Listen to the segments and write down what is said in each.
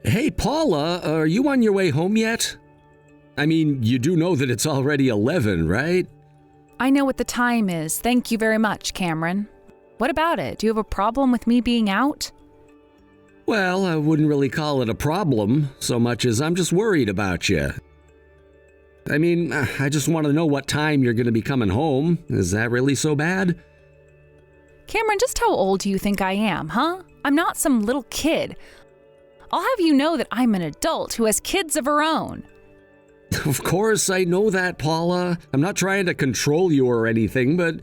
Hey, Paula, are you on your way home yet? I mean, you do know that it's already 11, right? I know what the time is. Thank you very much, Cameron. What about it? Do you have a problem with me being out? Well, I wouldn't really call it a problem so much as I'm just worried about you. I mean, I just want to know what time you're going to be coming home. Is that really so bad? Cameron, just how old do you think I am, huh? I'm not some little kid. I'll have you know that I'm an adult who has kids of her own. Of course, I know that, Paula. I'm not trying to control you or anything, but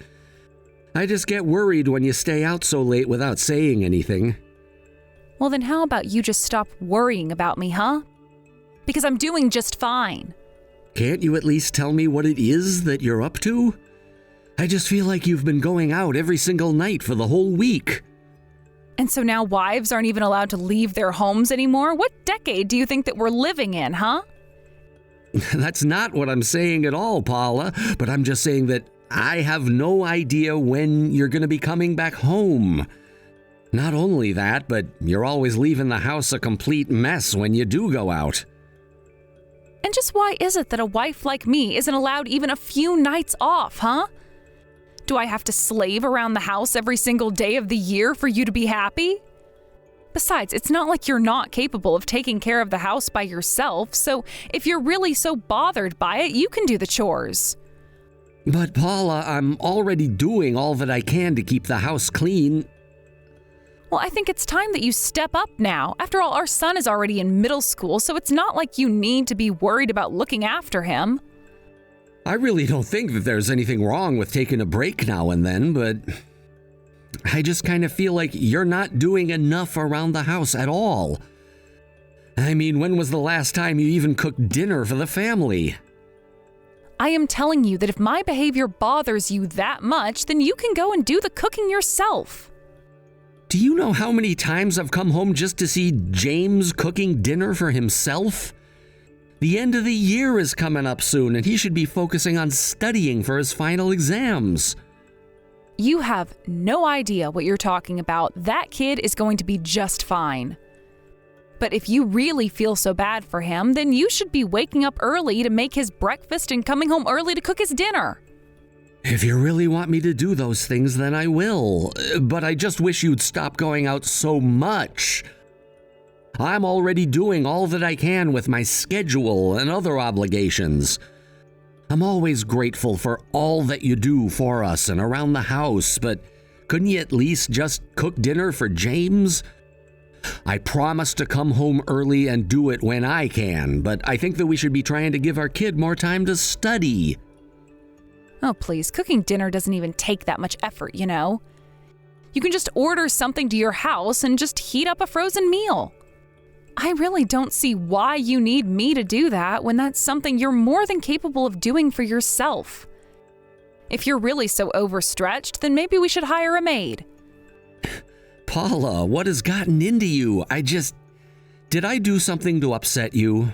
I just get worried when you stay out so late without saying anything. Well, then how about you just stop worrying about me, huh? Because I'm doing just fine. Can't you at least tell me what it is that you're up to? I just feel like you've been going out every single night for the whole week. And so now wives aren't even allowed to leave their homes anymore? What decade do you think that we're living in, huh? That's not what I'm saying at all, Paula, but I'm just saying that I have no idea when you're going to be coming back home. Not only that, but you're always leaving the house a complete mess when you do go out. And just why is it that a wife like me isn't allowed even a few nights off, huh? Do I have to slave around the house every single day of the year for you to be happy? Besides, it's not like you're not capable of taking care of the house by yourself, so if you're really so bothered by it, you can do the chores. But Paula, I'm already doing all that I can to keep the house clean. Well, I think it's time that you step up now. After all, our son is already in middle school, so it's not like you need to be worried about looking after him. I really don't think that there's anything wrong with taking a break now and then, but I just kind of feel like you're not doing enough around the house at all. I mean, when was the last time you even cooked dinner for the family? I am telling you that if my behavior bothers you that much, then you can go and do the cooking yourself. Do you know how many times I've come home just to see James cooking dinner for himself? The end of the year is coming up soon, and he should be focusing on studying for his final exams. You have no idea what you're talking about. That kid is going to be just fine. But if you really feel so bad for him, then you should be waking up early to make his breakfast and coming home early to cook his dinner. If you really want me to do those things, then I will. But I just wish you'd stop going out so much. I'm already doing all that I can with my schedule and other obligations. I'm always grateful for all that you do for us and around the house, but couldn't you at least just cook dinner for James? I promise to come home early and do it when I can, but I think that we should be trying to give our kid more time to study. Oh, please, cooking dinner doesn't even take that much effort, you know. You can just order something to your house and just heat up a frozen meal. I really don't see why you need me to do that when that's something you're more than capable of doing for yourself. If you're really so overstretched, then maybe we should hire a maid. Paula, what has gotten into you? Did I do something to upset you?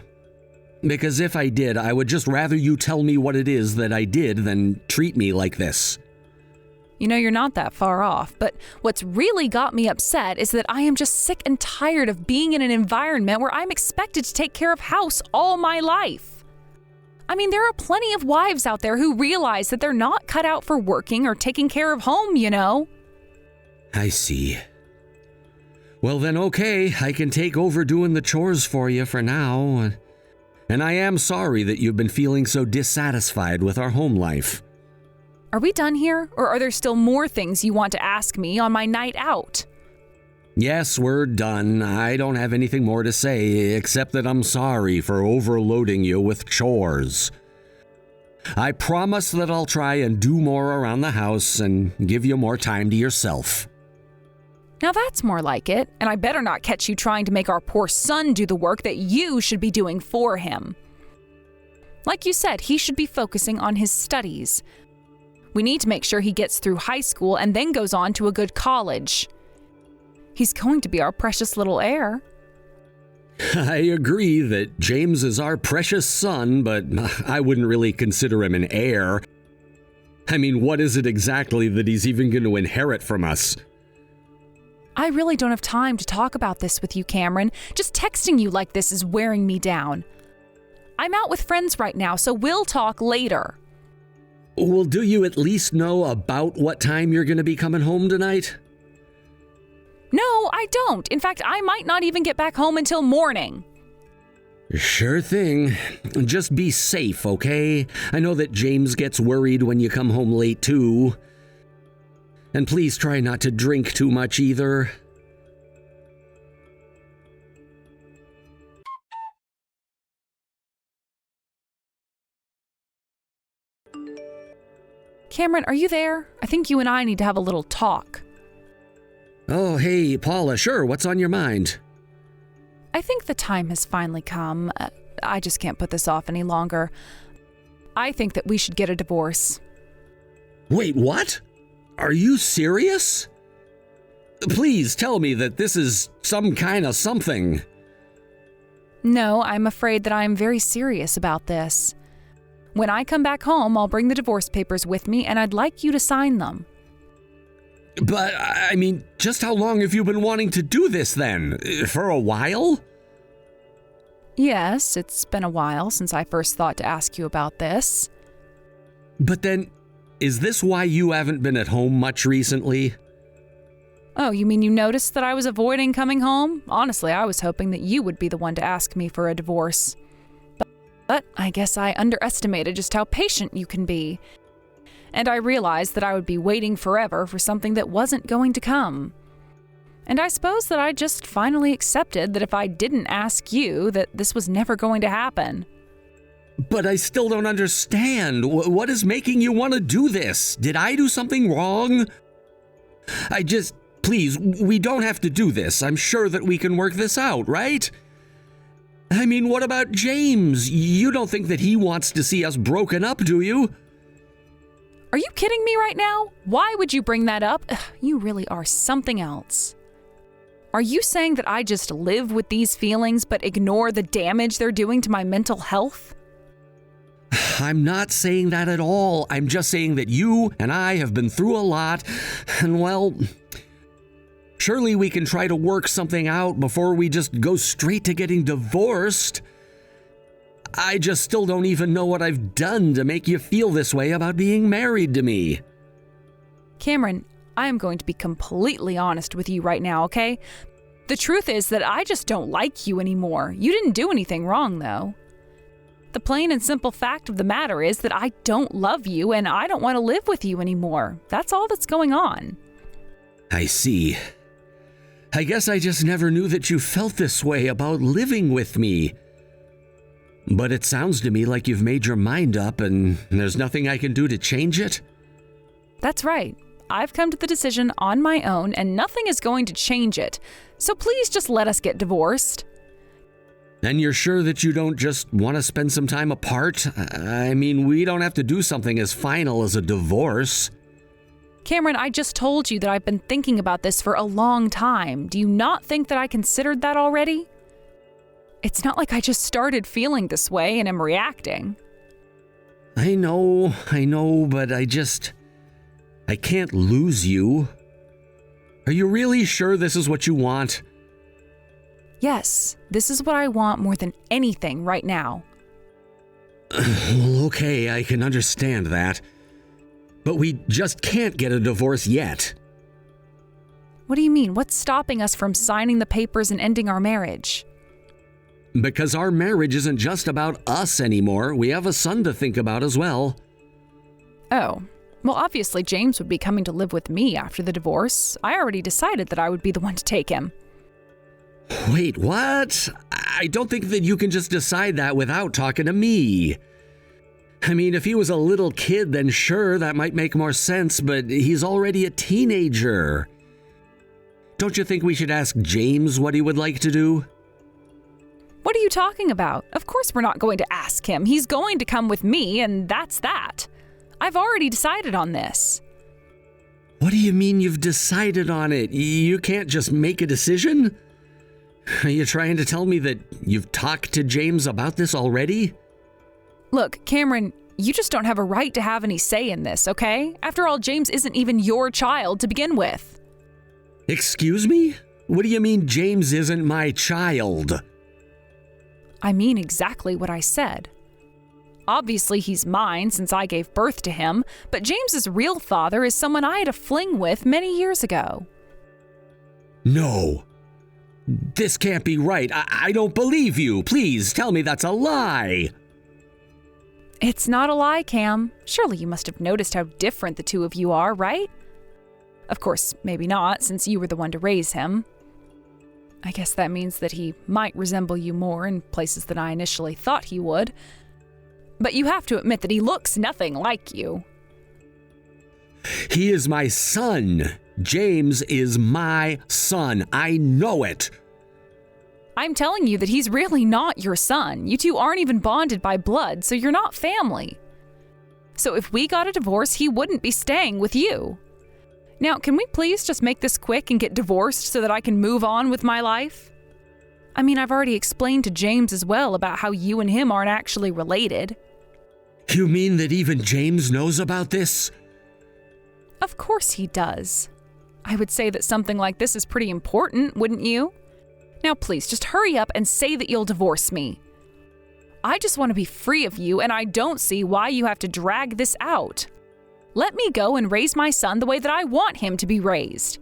Because if I did, I would just rather you tell me what it is that I did than treat me like this. You know, you're not that far off, but what's really got me upset is that I am just sick and tired of being in an environment where I'm expected to take care of house all my life. I mean, there are plenty of wives out there who realize that they're not cut out for working or taking care of home, you know. I see. Well then, okay, I can take over doing the chores for you for now. And I am sorry that you've been feeling so dissatisfied with our home life. Are we done here, or are there still more things you want to ask me on my night out? Yes, we're done. I don't have anything more to say, except that I'm sorry for overloading you with chores. I promise that I'll try and do more around the house and give you more time to yourself. Now that's more like it, and I better not catch you trying to make our poor son do the work that you should be doing for him. Like you said, he should be focusing on his studies. We need to make sure he gets through high school and then goes on to a good college. He's going to be our precious little heir. I agree that James is our precious son, but I wouldn't really consider him an heir. I mean, what is it exactly that he's even going to inherit from us? I really don't have time to talk about this with you, Cameron. Just texting you like this is wearing me down. I'm out with friends right now, so we'll talk later. Well, do you at least know about what time you're going to be coming home tonight? No, I don't. In fact, I might not even get back home until morning. Sure thing. Just be safe, okay? I know that James gets worried when you come home late, too. And please try not to drink too much either. Cameron, are you there? I think you and I need to have a little talk. Oh, hey, Paula, sure, what's on your mind? I think the time has finally come. I just can't put this off any longer. I think that we should get a divorce. Wait, what? Are you serious? Please tell me that this is some kind of something. No, I'm afraid that I am very serious about this. When I come back home, I'll bring the divorce papers with me, and I'd like you to sign them. But, I mean, just how long have you been wanting to do this then? For a while? Yes, it's been a while since I first thought to ask you about this. But then, is this why you haven't been at home much recently? Oh, you mean you noticed that I was avoiding coming home? Honestly, I was hoping that you would be the one to ask me for a divorce. But I guess I underestimated just how patient you can be. And I realized that I would be waiting forever for something that wasn't going to come. And I suppose that I just finally accepted that if I didn't ask you, that this was never going to happen. But I still don't understand. What is making you want to do this? Did I do something wrong? Please, we don't have to do this. I'm sure that we can work this out, right? I mean, what about James? You don't think that he wants to see us broken up, do you? Are you kidding me right now? Why would you bring that up? You really are something else. Are you saying that I just live with these feelings but ignore the damage they're doing to my mental health? I'm not saying that at all. I'm just saying that you and I have been through a lot, and well, surely we can try to work something out before we just go straight to getting divorced. I just still don't even know what I've done to make you feel this way about being married to me. Cameron, I am going to be completely honest with you right now, okay? The truth is that I just don't like you anymore. You didn't do anything wrong, though. The plain and simple fact of the matter is that I don't love you and I don't want to live with you anymore. That's all that's going on. I see. I guess I just never knew that you felt this way about living with me. But it sounds to me like you've made your mind up and there's nothing I can do to change it. That's right. I've come to the decision on my own and nothing is going to change it. So please just let us get divorced. And you're sure that you don't just want to spend some time apart? I mean, we don't have to do something as final as a divorce. Cameron, I just told you that I've been thinking about this for a long time. Do you not think that I considered that already? It's not like I just started feeling this way and am reacting. I know, but I can't lose you. Are you really sure this is what you want? Yes, this is what I want more than anything right now. Well, okay, I can understand that. But we just can't get a divorce yet. What do you mean? What's stopping us from signing the papers and ending our marriage? Because our marriage isn't just about us anymore. We have a son to think about as well. Oh, well, obviously James would be coming to live with me after the divorce. I already decided that I would be the one to take him. Wait, what? I don't think that you can just decide that without talking to me. I mean, if he was a little kid, then sure, that might make more sense, but he's already a teenager. Don't you think we should ask James what he would like to do? What are you talking about? Of course we're not going to ask him. He's going to come with me, and that's that. I've already decided on this. What do you mean you've decided on it? You can't just make a decision? Are you trying to tell me that you've talked to James about this already? Look, Cameron, you just don't have a right to have any say in this, okay? After all, James isn't even your child to begin with. Excuse me? What do you mean James isn't my child? I mean exactly what I said. Obviously, he's mine since I gave birth to him, but James's real father is someone I had a fling with many years ago. No. This can't be right. I don't believe you. Please tell me that's a lie. It's not a lie, Cam. Surely you must have noticed how different the two of you are, right? Of course, maybe not, since you were the one to raise him. I guess that means that he might resemble you more in places than I initially thought he would. But you have to admit that he looks nothing like you. He is my son. James is my son. I know it. I'm telling you that he's really not your son. You two aren't even bonded by blood, so you're not family. So if we got a divorce, he wouldn't be staying with you. Now, can we please just make this quick and get divorced so that I can move on with my life? I mean, I've already explained to James as well about how you and him aren't actually related. You mean that even James knows about this? Of course he does. I would say that something like this is pretty important, wouldn't you? Now please, just hurry up and say that you'll divorce me. I just want to be free of you, and I don't see why you have to drag this out. Let me go and raise my son the way that I want him to be raised.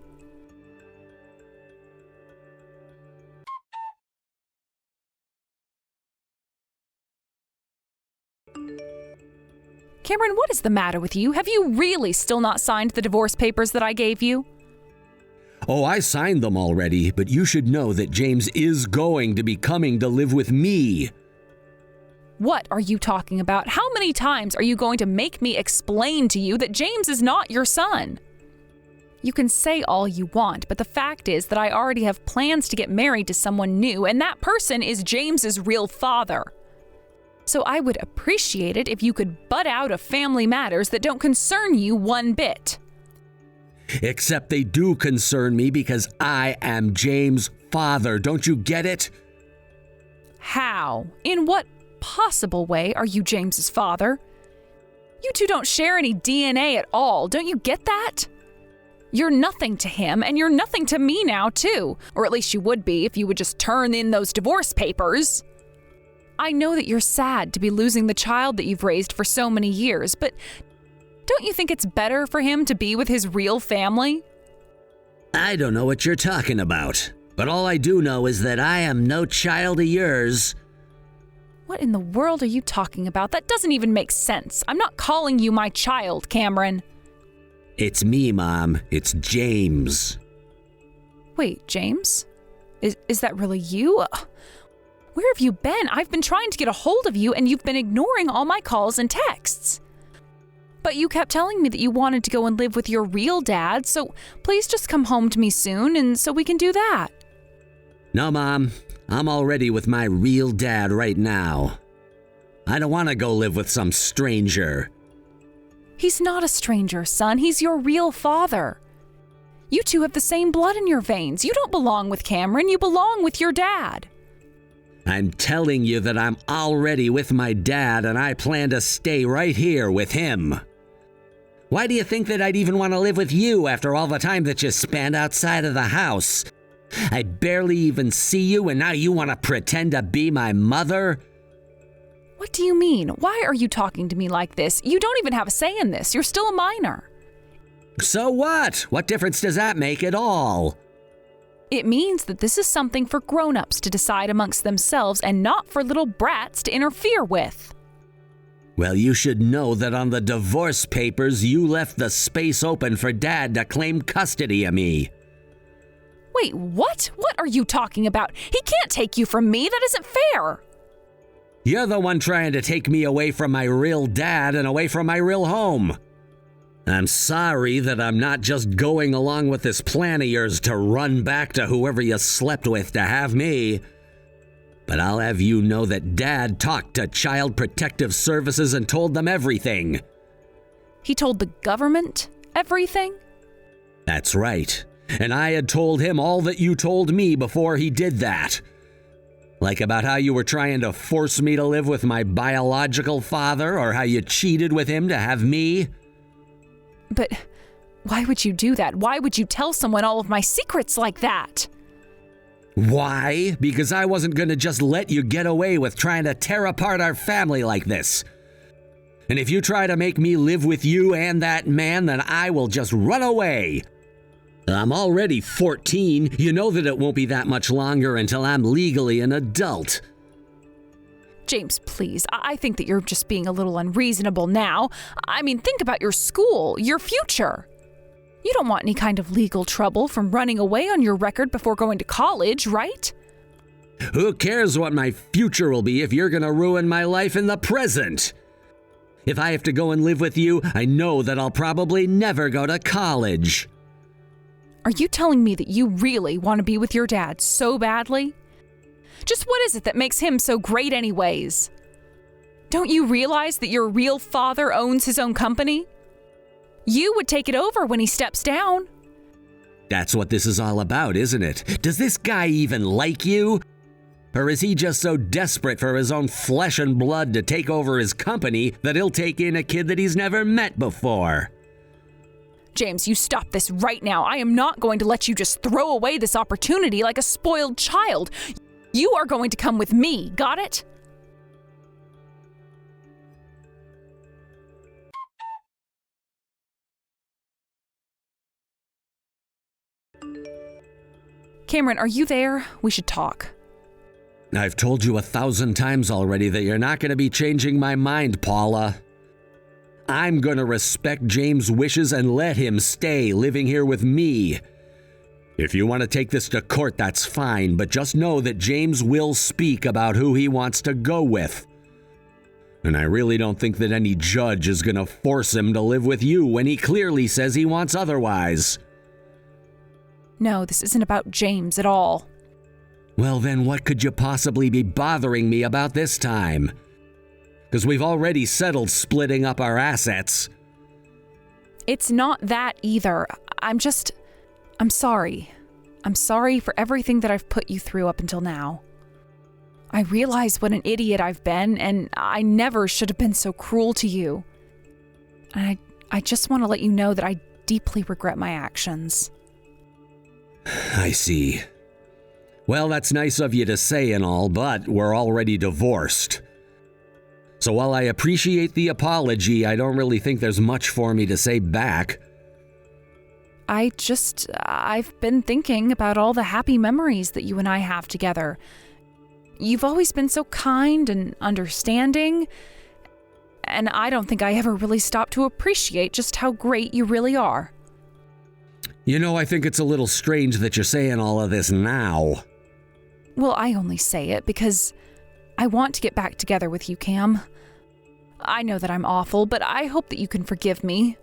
Cameron, what is the matter with you? Have you really still not signed the divorce papers that I gave you? Oh, I signed them already, but you should know that James is going to be coming to live with me. What are you talking about? How many times are you going to make me explain to you that James is not your son? You can say all you want, but the fact is that I already have plans to get married to someone new, and that person is James's real father. So I would appreciate it if you could butt out of family matters that don't concern you one bit. Except they do concern me because I am James' father. Don't you get it? How? In what possible way are you James's father? You two don't share any DNA at all. Don't you get that? You're nothing to him, and you're nothing to me now, too. Or at least you would be if you would just turn in those divorce papers. I know that you're sad to be losing the child that you've raised for so many years, but don't you think it's better for him to be with his real family? I don't know what you're talking about, but all I do know is that I am no child of yours. What in the world are you talking about? That doesn't even make sense. I'm not calling you my child, Cameron. It's me, Mom. It's James. Wait, James? Is that really you? Where have you been? I've been trying to get a hold of you, and you've been ignoring all my calls and texts. But you kept telling me that you wanted to go and live with your real dad, so please just come home to me soon, and so we can do that. No, Mom. I'm already with my real dad right now. I don't want to go live with some stranger. He's not a stranger, son. He's your real father. You two have the same blood in your veins. You don't belong with Cameron. You belong with your dad. I'm telling you that I'm already with my dad, and I plan to stay right here with him. Why do you think that I'd even want to live with you after all the time that you spent outside of the house? I barely even see you, and now you want to pretend to be my mother? What do you mean? Why are you talking to me like this? You don't even have a say in this. You're still a minor. So what? What difference does that make at all? It means that this is something for grown-ups to decide amongst themselves and not for little brats to interfere with. Well, you should know that on the divorce papers, you left the space open for Dad to claim custody of me. Wait, what? What are you talking about? He can't take you from me. That isn't fair. You're the one trying to take me away from my real dad and away from my real home. I'm sorry that I'm not just going along with this plan of yours to run back to whoever you slept with to have me. But I'll have you know that Dad talked to Child Protective Services and told them everything. He told the government everything? That's right. And I had told him all that you told me before he did that. Like about how you were trying to force me to live with my biological father, or how you cheated with him to have me. But Why would you do that? Why would you tell someone all of my secrets like that? Why? Because I wasn't gonna just let you get away with trying to tear apart our family like this. And if you try to make me live with you and that man, then I will just run away. I'm already 14. You know that it won't be that much longer until I'm legally an adult. James, please. I think that you're just being a little unreasonable now. I mean, think about your school, your future. You don't want any kind of legal trouble from running away on your record before going to college, right? Who cares what my future will be if you're gonna ruin my life in the present? If I have to go and live with you, I know that I'll probably never go to college. Are you telling me that you really want to be with your dad so badly? Just what is it that makes him so great anyways? Don't you realize that your real father owns his own company? You would take it over when he steps down. That's what this is all about, isn't it? Does this guy even like you? Or is he just so desperate for his own flesh and blood to take over his company that he'll take in a kid that he's never met before? James, you stop this right now. I am not going to let you just throw away this opportunity like a spoiled child. You are going to come with me, got it? Cameron, are you there? We should talk. I've told you 1,000 times already that you're not going to be changing my mind, Paula. I'm going to respect James' wishes and let him stay living here with me. If you want to take this to court, that's fine, but just know that James will speak about who he wants to go with. And I really don't think that any judge is going to force him to live with you when he clearly says he wants otherwise. No, this isn't about James at all. Well, then what could you possibly be bothering me about this time? Because we've already settled splitting up our assets. It's not that either. I'm sorry. I'm sorry for everything that I've put you through up until now. I realize what an idiot I've been, and I never should have been so cruel to you. And I just want to let you know that I deeply regret my actions. I see. Well, that's nice of you to say and all, but we're already divorced. So while I appreciate the apology, I don't really think there's much for me to say back. I've been thinking about all the happy memories that you and I have together. You've always been so kind and understanding, and I don't think I ever really stopped to appreciate just how great you really are. You know, I think it's a little strange that you're saying all of this now. Well, I only say it because I want to get back together with you, Cam. I know that I'm awful, but I hope that you can forgive me.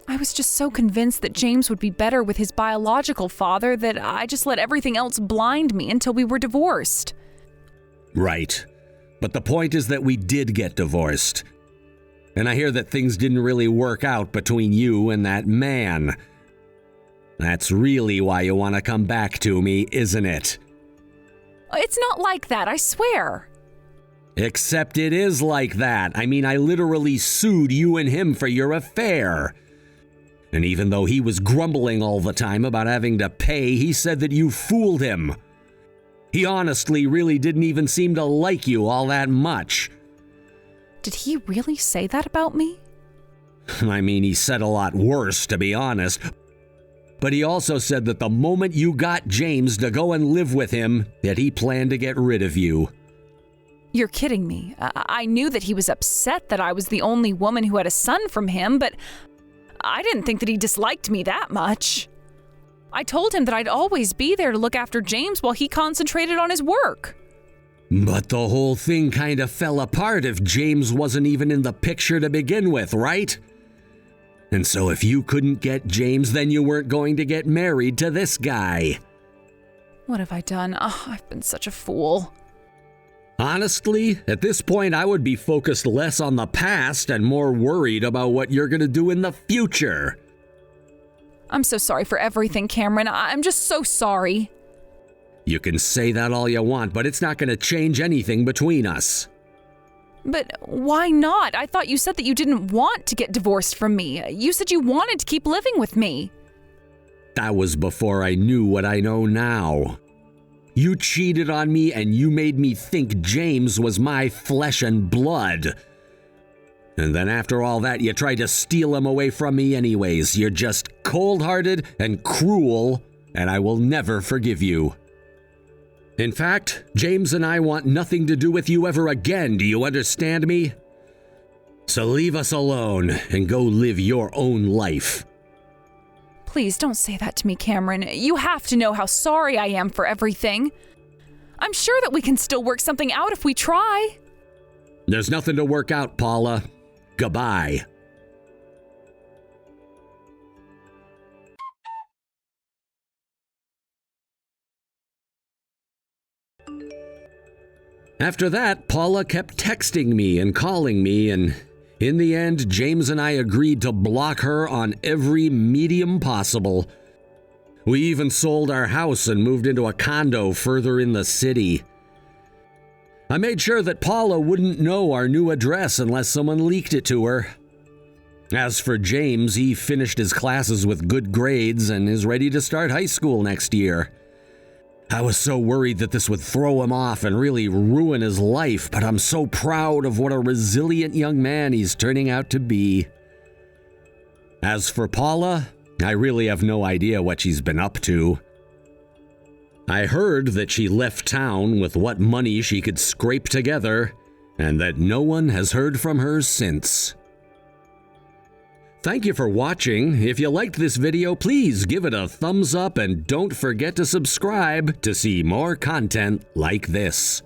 I was just so convinced that James would be better with his biological father that I just let everything else blind me until we were divorced. Right. But the point is that we did get divorced. And I hear that things didn't really work out between you and that man. That's really why you want to come back to me, isn't it? It's not like that, I swear. Except it is like that. I mean, I literally sued you and him for your affair. And even though he was grumbling all the time about having to pay, he said that you fooled him. He honestly really didn't even seem to like you all that much. Did he really say that about me? I mean, he said a lot worse, to be honest. But he also said that the moment you got James to go and live with him, that he planned to get rid of you. You're kidding me. I knew that he was upset that I was the only woman who had a son from him, but I didn't think that he disliked me that much. I told him that I'd always be there to look after James while he concentrated on his work. But the whole thing kind of fell apart if James wasn't even in the picture to begin with, right? And so if you couldn't get James, then you weren't going to get married to this guy. What have I done? Oh, I've been such a fool. Honestly, at this point, I would be focused less on the past and more worried about what you're going to do in the future. I'm so sorry for everything, Cameron. I'm just so sorry. You can say that all you want, but it's not going to change anything between us. But why not? I thought you said that you didn't want to get divorced from me. You said you wanted to keep living with me. That was before I knew what I know now. You cheated on me and you made me think James was my flesh and blood. And then after all that, you tried to steal him away from me anyways. You're just cold-hearted and cruel, and I will never forgive you. In fact, James and I want nothing to do with you ever again, do you understand me? So leave us alone and go live your own life. Please don't say that to me, Cameron. You have to know how sorry I am for everything. I'm sure that we can still work something out if we try. There's nothing to work out, Paula. Goodbye. After that, Paula kept texting me and calling me, and in the end, James and I agreed to block her on every medium possible. We even sold our house and moved into a condo further in the city. I made sure that Paula wouldn't know our new address unless someone leaked it to her. As for James, he finished his classes with good grades and is ready to start high school next year. I was so worried that this would throw him off and really ruin his life, but I'm so proud of what a resilient young man he's turning out to be. As for Paula, I really have no idea what she's been up to. I heard that she left town with what money she could scrape together, and that no one has heard from her since. Thank you for watching. If you liked this video, please give it a thumbs up and don't forget to subscribe to see more content like this.